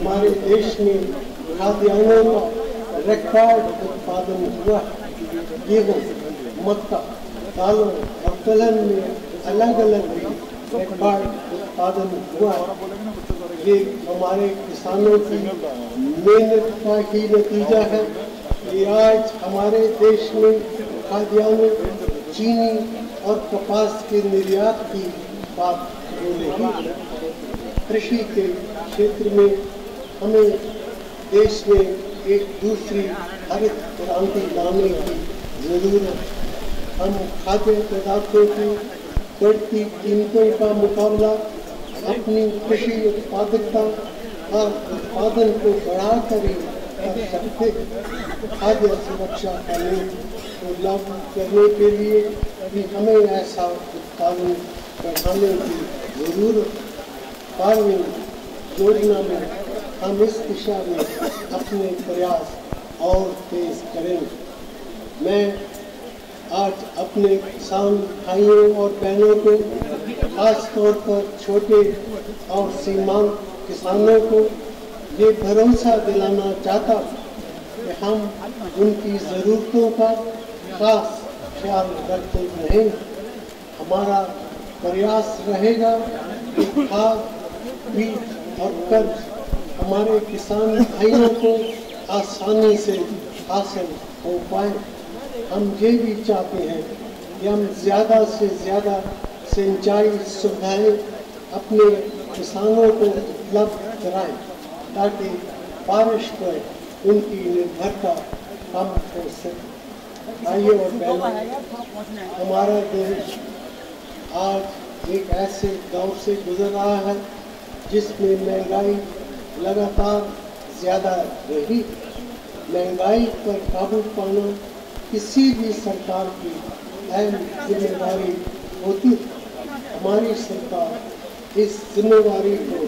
हमारे देश में खाद्यान्नों का रिकॉर्ड उत्पादन हुआ। गेहूँ, मक्का, दालों और दलहन में अलग अलग रिकॉर्ड उत्पादन हुआ। ये हमारे किसानों की मेहनत का ही नतीजा है कि आज हमारे देश में खाद्यान्नों, चीनी और कपास के निर्यात की बात हो रही है। कृषि के क्षेत्र में हमें देश में एक दूसरी हरित क्रांति लाने की जरूरत। हम खाद्य पदार्थों की बढ़ती कीमतों का मुकाबला अपनी कृषि उत्पादकता और उत्पादन को बढ़ाकर ही कर सकते। खाद्य सुरक्षा कानून को लागू करने के लिए भी हमें ऐसा उत्पादन बढ़ाने की जरूरत। फार्मिंग योजना में हम इस दिशा में अपने प्रयास और तेज करेंगे। मैं आज अपने किसान भाइयों और बहनों को, खास तौर पर छोटे और सीमांत किसानों को ये भरोसा दिलाना चाहता हूँ कि हम उनकी ज़रूरतों का खास ख्याल रखते रहेंगे। हमारा प्रयास रहेगा कि खाद, बीज और कर्ज हमारे किसान भाइयों को आसानी से हासिल हो पाए। हम ये भी चाहते हैं कि हम ज़्यादा से ज़्यादा सिंचाई सुविधाएं अपने किसानों को उपलब्ध कराएं ताकि बारिश पर उनकी निर्भरता कम हो सके। भाइयों और बहनों, हमारा देश आज एक ऐसे दौर से गुजर रहा है जिसमें महंगाई लगातार ज़्यादा रही। महंगाई पर काबू पाना किसी भी सरकार की अहम जिम्मेदारी होती है। हमारी सरकार इस जिम्मेदारी को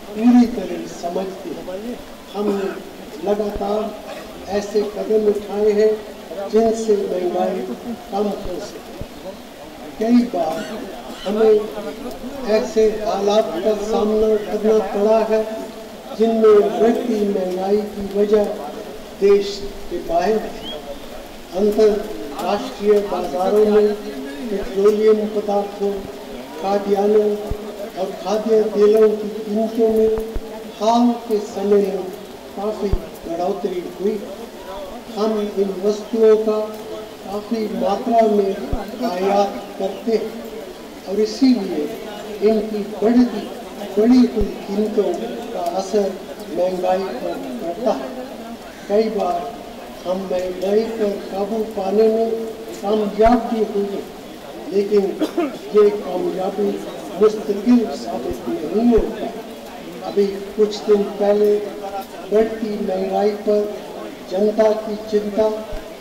पूरी तरह समझती है। हमने लगातार ऐसे कदम उठाए हैं जिनसे महंगाई कम हो सके। कई बार हमें ऐसे हालात का सामना करना पड़ा है जिनमें बढ़ती महंगाई की वजह देश के बाहर अंतरराष्ट्रीय बाजारों में पेट्रोलियम पदार्थों, खाद्यान्नों और खाद्य तेलों की कीमतों में हाल के समय में काफ़ी बढ़ोतरी हुई। हम इन वस्तुओं का काफ़ी मात्रा में आयात करते हैं और इसीलिए इनकी बढ़ी हुई कीमतों का असर महंगाई पर पड़ता है। कई बार हम महंगाई पर काबू पाने में कामयाब भी हुए, लेकिन ये कामयाबी मुस्तकिल साबित नहीं होता। अभी कुछ दिन पहले बढ़ती महंगाई पर जनता की चिंता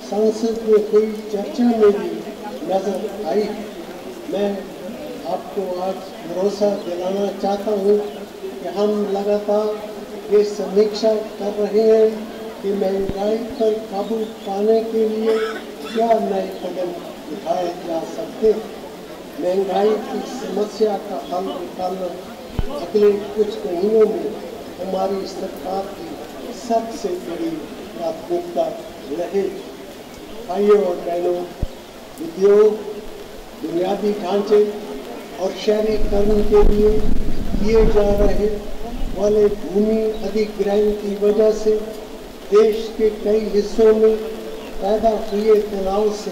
संसद में हुई चर्चा में भी नजर आई। मैं आपको आज भरोसा दिलाना चाहता हूँ कि हम लगातार ये समीक्षा कर रहे हैं कि महंगाई पर काबू पाने के लिए क्या नए कदम उठाए जा सकते हैं। महंगाई की समस्या का हल निकालना अगले कुछ महीनों में हमारी सरकार की सबसे बड़ी प्राथमिकता रहेगी। भाइयों और बहनों, उद्योग, बुनियादी ढांचे और शहरीकरण के लिए किए जा रहे वाले भूमि अधिग्रहण की वजह से देश के कई हिस्सों में पैदा हुए तनाव से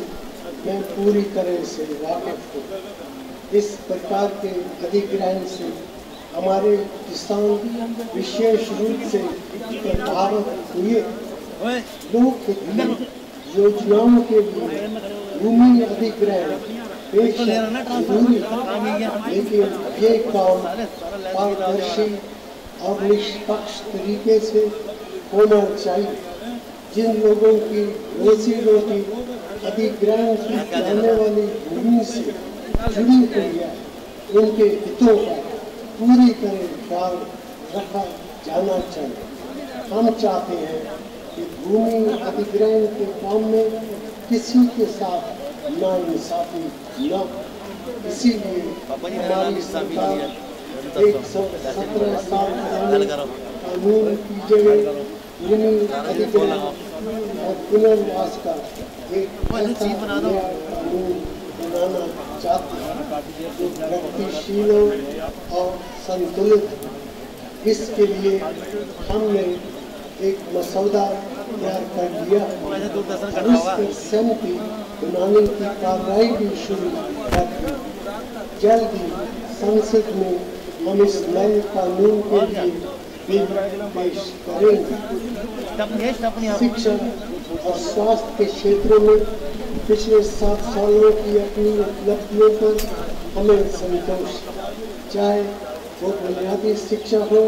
मैं पूरी तरह से वाकिफ हूँ। इस प्रकार के अधिग्रहण से हमारे किसान विशेष रूप से प्रभावित हुए। लोक हित योजनाओं के लिए भूमि अधिग्रहण जरूरी, लेकिन ये काम पारदर्शी और निष्पक्ष तरीके से होना चाहिए। जिन लोगों की रोजी रोटी अधिग्रहण की जाने वाली भूमि से जुड़ी हुई है, उनके हितों का पूरी तरह ख्याल रखा जाना चाहिए। हम चाहते हैं कि भूमि अधिग्रहण के काम में किसी के साथ नाइंसाफी न हो। इसीलिए हमारी सरकार 117 साल पुरानी कानून की जगह भूमि अधिग्रहण और पुनर्वास का एक ऐसा नया कानून बनाना चाहते हैं जो प्रगतिशील और संतुलित है। इसके लिए हमने एक मसौदा तैयार कर लिया और इस पर सहमति बनाने की कार्रवाई भी शुरू कर दी। जल्द ही संसद में हम इस नए कानून के लिए बिल पेश करेंगे। शिक्षा और स्वास्थ्य के क्षेत्रों में पिछले 7 सालों की अपनी उपलब्धियों पर हमें संतोष, चाहे वो बुनियादी शिक्षा हो,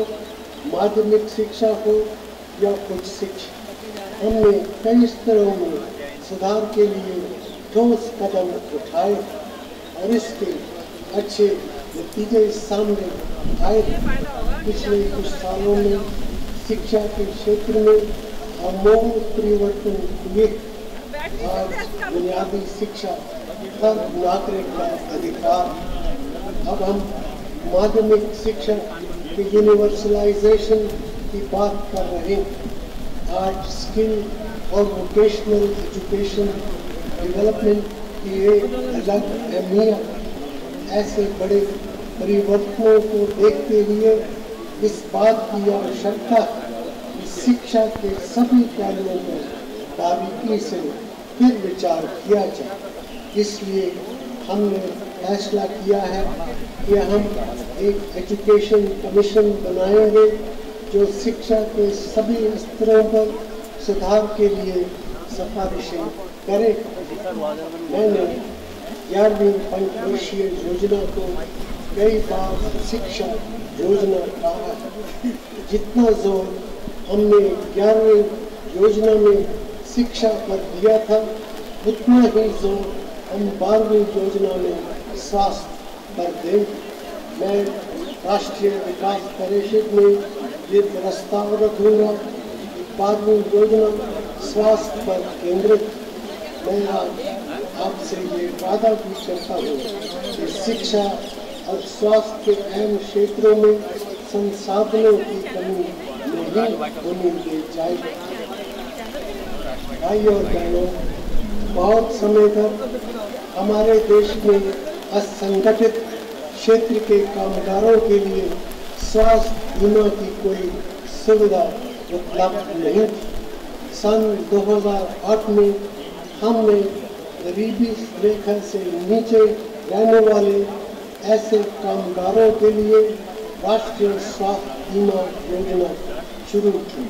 माध्यमिक शिक्षा हो या उच्च शिक्षा। हमने कई स्तरों में सुधार के लिए ठोस कदम उठाए और इसके अच्छे नतीजे सामने आए। पिछले कुछ सालों में शिक्षा के क्षेत्र में आमूल परिवर्तन हुए। आज बुनियादी शिक्षा हर नागरिक का अधिकार। अब हम माध्यमिक शिक्षा के यूनिवर्सलाइजेशन की बात कर रहे हैं। आज स्किल और वोकेशनल एजुकेशन डेवलपमेंट की एक अलग अहमियत। ऐसे बड़े परिवर्तनों को देखते हुए इस बात की आवश्यकता कि शिक्षा के सभी पहलुओं पर बारीकी से फिर विचार किया जाए। इसलिए हमने फैसला किया है कि हम एक एजुकेशन कमीशन बनाएंगे जो शिक्षा के सभी स्तरों पर सुधार के लिए सिफारिशें करे। मैंने 11वीं पंचवर्षीय योजना को कई बार शिक्षा योजना कहा है। जितना जोर हमने 11वीं योजना में शिक्षा पर दिया था, उतना ही जोर हम 12वीं योजना में स्वास्थ्य पर दें। मैं राष्ट्रीय विकास परिषद में ये प्रस्ताव रखूंगा कि 12वीं योजना स्वास्थ्य पर केंद्रित। मैं आपसे ये वादा भी करता हूँ कि शिक्षा और स्वास्थ्य के अहम क्षेत्रों में संसाधनों की कमी नहीं होने दी जाएगी। भाई और बहनों, बहुत समय तक हमारे देश में असंगठित क्षेत्र के कामगारों के लिए स्वास्थ्य बीमा की कोई सुविधा उपलब्ध नहीं थी। सन 2008 में हमने गरीबी रेखा से नीचे रहने वाले ऐसे कामगारों के लिए राष्ट्रीय स्वास्थ्य बीमा योजना शुरू की।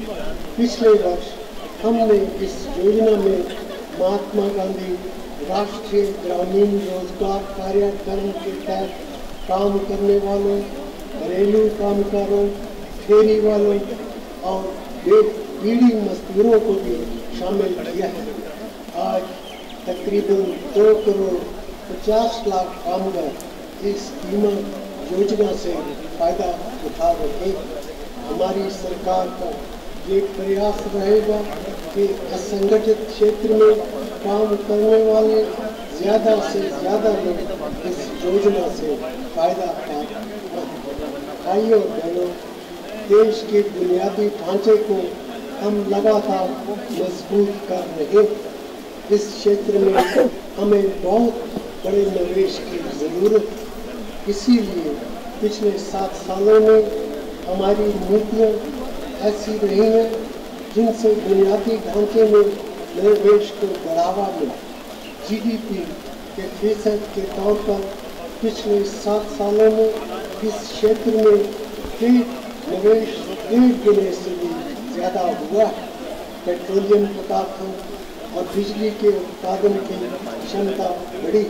पिछले वर्ष हमने इस योजना में महात्मा गांधी राष्ट्रीय ग्रामीण रोजगार कार्यक्रम के तहत काम करने वालों, घरेलू कामगारों, फेरी वालों और बीड़ी मजदूरों को भी शामिल किया है। आज तकरीबन 2 करोड़ 50 लाख कामगार इस बीमा योजना से फायदा उठा रहे हैं। हमारी सरकार का ये प्रयास रहेगा कि असंगठित क्षेत्र में काम करने वाले ज़्यादा से ज़्यादा लोग इस योजना से फायदा पाएं। भाइयों और बहनों, देश के बुनियादी ढांचे को हम लगातार मजबूत कर रहे हैं। इस क्षेत्र में हमें बहुत बड़े निवेश की ज़रूरत है। इसीलिए पिछले 7 सालों में हमारी नीतियाँ ऐसी रही हैं जिनसे बुनियादी ढांचे में निवेश को बढ़ावा मिला। जीडीपी के फीसद के तौर पर पिछले 7 सालों में इस क्षेत्र में निवेश 1.5 गुने से भी ज़्यादा हुआ। पेट्रोलियम पदार्थों और बिजली के उत्पादन की क्षमता बढ़ी।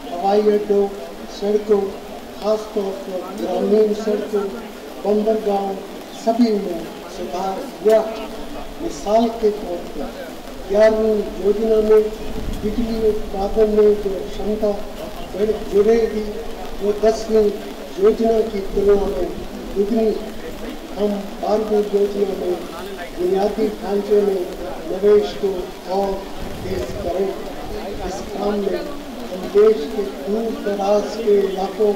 हवाई अड्डों, सड़कों, खासतौर पर ग्रामीण सड़कों, बंदरगाहों सभी में सुधार हुआ। मिसाल के तौर पर 11वीं योजना में बिजली उत्पादन में जो क्षमता जुड़ेगी वो 10वीं योजना की तुलना में दुगनी। हम 12वीं योजना में बुनियादी ढांचे में निवेश को और तेज करें। इस काम में हम देश के दूर दराज के इलाकों,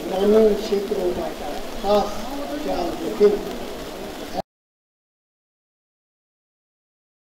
ग्रामीण क्षेत्रों का खास ख्याल रखें।